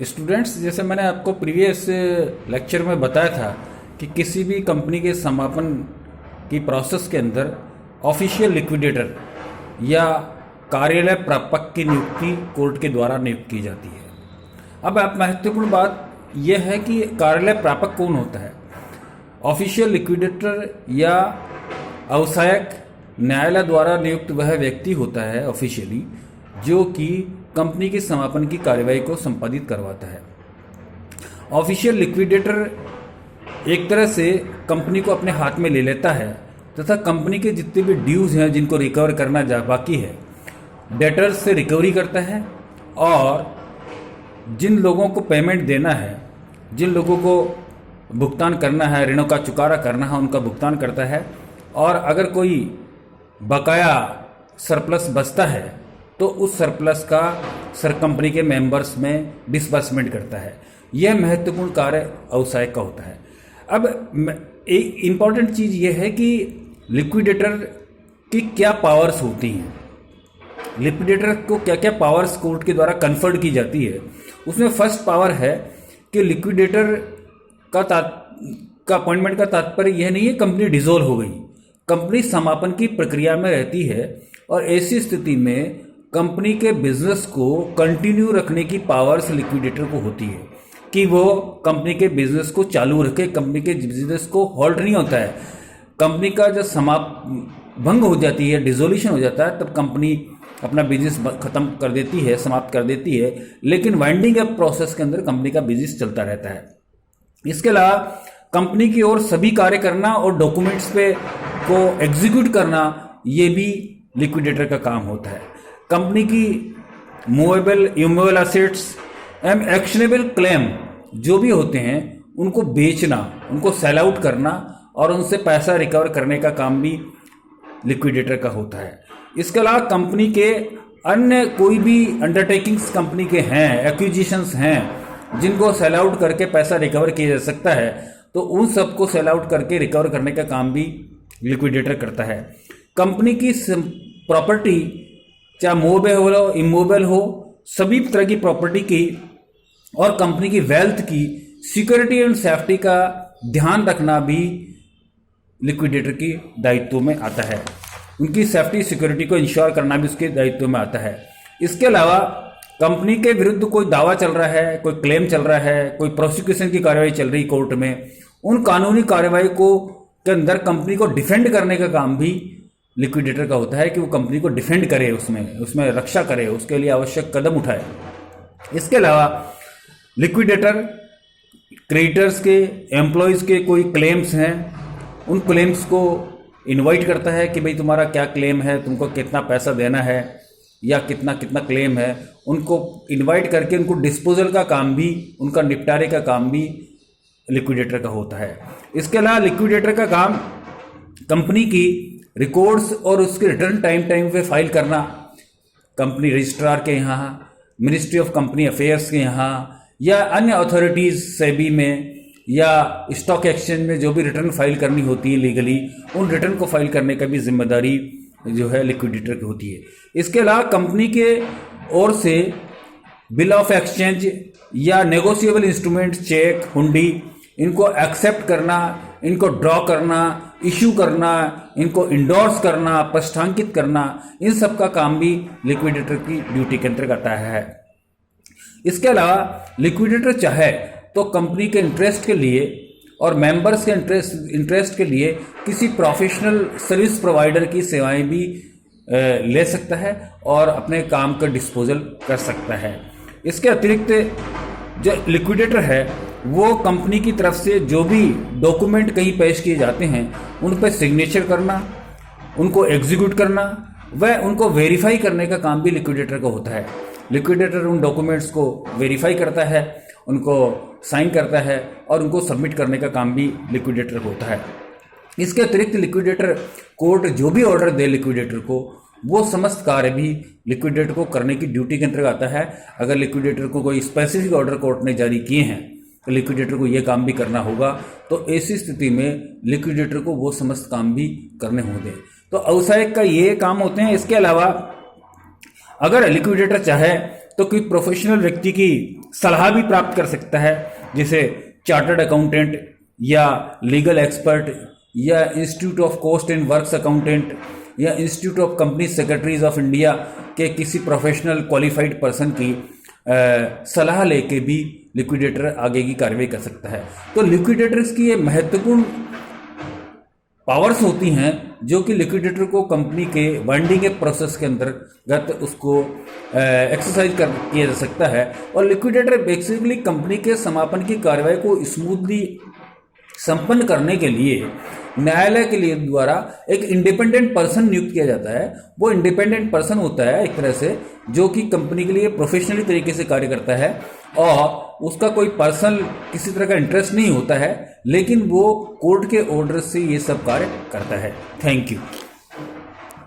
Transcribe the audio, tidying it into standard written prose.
Students, जैसे मैंने आपको प्रीवियस लेक्चर में बताया था कि किसी भी कंपनी के समापन की प्रोसेस के अंदर ऑफिशियल लिक्विडेटर या कार्यालय प्रापक की नियुक्ति कोर्ट के द्वारा नियुक्त की जाती है। अब आप महत्वपूर्ण बात यह है कि कार्यालय प्रापक कौन होता है। ऑफिशियल लिक्विडेटर या अवसायक न्यायालय द्वारा नियुक्त वह व्यक्ति होता है ऑफिशियली जो कि कंपनी के समापन की कार्यवाही को संपादित करवाता है। ऑफिशियल लिक्विडेटर एक तरह से कंपनी को अपने हाथ में ले लेता है तथा कंपनी के जितने भी ड्यूज हैं जिनको रिकवर करना बाकी है, डेटर्स से रिकवरी करता है और जिन लोगों को पेमेंट देना है, जिन लोगों को भुगतान करना है, ऋणों का चुकारा करना है, उनका भुगतान करता है। और अगर कोई बकाया सरप्लस बचता है तो उस सरप्लस का सर कंपनी के मेंबर्स में डिसबर्समेंट करता है। यह महत्वपूर्ण कार्य अवसायक का होता है। अब एक इम्पॉर्टेंट चीज़ यह है कि लिक्विडेटर की क्या पावर्स होती हैं, लिक्विडेटर को क्या क्या पावर्स कोर्ट के द्वारा कन्फर्ड की जाती है। उसमें फर्स्ट पावर है कि लिक्विडेटर का अपॉइंटमेंट का तात्पर्य यह नहीं है कंपनी डिसॉल्व हो गई, कंपनी समापन की प्रक्रिया में रहती है और ऐसी स्थिति में कंपनी के बिजनेस को कंटिन्यू रखने की पावर्स लिक्विडेटर को होती है कि वो कंपनी के बिजनेस को चालू रखे, कंपनी के बिजनेस को हॉल्ट नहीं होता है। कंपनी का जब भंग हो जाती है, डिसोल्यूशन हो जाता है, तब कंपनी अपना बिजनेस खत्म कर देती है, समाप्त कर देती है, लेकिन वाइंडिंग अप प्रोसेस के अंदर कंपनी का बिजनेस चलता रहता है। इसके अलावा कंपनी की ओर सभी कार्य करना और डॉक्यूमेंट्स पे को एग्जीक्यूट करना, ये भी लिक्विडेटर का काम होता है। कंपनी की movable immovable assets and actionable claim जो भी होते हैं उनको बेचना, उनको सेल आउट करना और उनसे पैसा रिकवर करने का काम भी लिक्विडेटर का होता है। इसके अलावा कंपनी के अन्य कोई भी अंडरटेकिंग्स कंपनी के हैं, एक्विजिशंस हैं जिनको सेल आउट करके पैसा रिकवर किया जा सकता है, तो उन सबको सेल आउट करके रिकवर करने का काम भी लिक्विडेटर करता है। कंपनी की प्रॉपर्टी चाहे मूवेबल हो इमूवेबल हो, सभी तरह की प्रॉपर्टी की और कंपनी की वेल्थ की सिक्योरिटी एंड सेफ्टी का ध्यान रखना भी लिक्विडेटर की दायित्व में आता है। उनकी सेफ्टी सिक्योरिटी को इंश्योर करना भी उसके दायित्व में आता है। इसके अलावा कंपनी के विरुद्ध कोई दावा चल रहा है, कोई क्लेम चल रहा है, कोई प्रोसिक्यूशन की कार्यवाही चल रही कोर्ट में, उन कानूनी कार्यवाही को के अंदर कंपनी को डिफेंड करने का काम भी लिक्विडेटर का होता है कि वो कंपनी को डिफेंड करे, उसमें रक्षा करे, उसके लिए आवश्यक कदम उठाए। इसके अलावा लिक्विडेटर क्रेडिटर्स के, एम्प्लॉयज़ के कोई क्लेम्स हैं, उन क्लेम्स को इनवाइट करता है कि भाई तुम्हारा क्या क्लेम है, तुमको कितना पैसा देना है या कितना कितना क्लेम है, उनको इनवाइट करके उनको डिस्पोजल का काम भी, उनका निपटारे का काम भी लिक्विडेटर का होता है। इसके अलावा लिक्विडेटर का काम कंपनी की रिकॉर्ड्स और उसके रिटर्न टाइम पे फाइल करना, कंपनी रजिस्ट्रार के यहाँ, मिनिस्ट्री ऑफ कंपनी अफेयर्स के यहाँ या अन्य अथॉरिटीज़ सेबी में या स्टॉक एक्सचेंज में जो भी रिटर्न फाइल करनी होती है लीगली, उन रिटर्न को फाइल करने का भी जिम्मेदारी जो है लिक्विडेटर की होती है। इसके अलावा कंपनी के ओर से बिल ऑफ एक्सचेंज या नेगोशिएबल इंस्ट्रूमेंट, चेक, हुंडी, इनको एक्सेप्ट करना, इनको ड्रॉ करना, इशू करना, इनको इंडोर्स करना, प्रस्थांकित करना, इन सब का काम भी लिक्विडेटर की ड्यूटी के अंतर्गत आता है। इसके अलावा लिक्विडेटर चाहे तो कंपनी के इंटरेस्ट के लिए और मेंबर्स के इंटरेस्ट के लिए किसी प्रोफेशनल सर्विस प्रोवाइडर की सेवाएं भी ले सकता है और अपने काम का डिस्पोजल कर सकता है। इसके अतिरिक्त जो लिक्विडेटर है वो कंपनी की तरफ से जो भी डॉक्यूमेंट कहीं पेश किए जाते हैं उन पर सिग्नेचर करना, उनको एग्जीक्यूट करना व उनको वेरीफाई करने का काम भी लिक्विडेटर का होता है। लिक्विडेटर उन डॉक्यूमेंट्स को वेरीफाई करता है, उनको साइन करता है और उनको सबमिट करने का काम भी लिक्विडेटर को होता है। इसके अतिरिक्त लिक्विडेटर कोर्ट जो भी ऑर्डर दे लिक्विडेटर को, वो समस्त कार्य भी लिक्विडेटर को करने की ड्यूटी के अंतर्गत आता है। अगर लिक्विडेटर को कोई स्पेसिफिक ऑर्डर कोर्ट ने जारी किए हैं तो लिक्विडेटर को ये काम भी करना होगा, तो ऐसी स्थिति में लिक्विडेटर को वो समस्त काम भी करने होंगे। तो अवसायक का ये काम होते हैं। इसके अलावा अगर लिक्विडेटर चाहे तो कोई प्रोफेशनल व्यक्ति की सलाह भी प्राप्त कर सकता है, जैसे चार्टर्ड अकाउंटेंट या लीगल एक्सपर्ट या institute of cost and works accountant या institute of company secretaries of India के किसी प्रोफेशनल क्वालिफाइड पर्सन की सलाह लेके भी लिक्विडेटर आगे की कार्रवाई कर सकता है। तो लिक्विडेटर्स की ये महत्वपूर्ण पावर्स होती हैं जो कि लिक्विडेटर को कंपनी के वाइंडिंग प्रोसेस के अंतर्गत उसको एक्सरसाइज किया जा सकता है। और लिक्विडेटर बेसिकली कंपनी के समापन की कार्रवाई को स्मूथली संपन्न करने के लिए न्यायालय के लिए द्वारा एक इंडिपेंडेंट पर्सन नियुक्त किया जाता है। वो इंडिपेंडेंट पर्सन होता है एक तरह से जो कि कंपनी के लिए प्रोफेशनली तरीके से कार्य करता है और उसका कोई पर्सनल किसी तरह का इंटरेस्ट नहीं होता है, लेकिन वो कोर्ट के ऑर्डर से ये सब कार्य करता है। Thank you.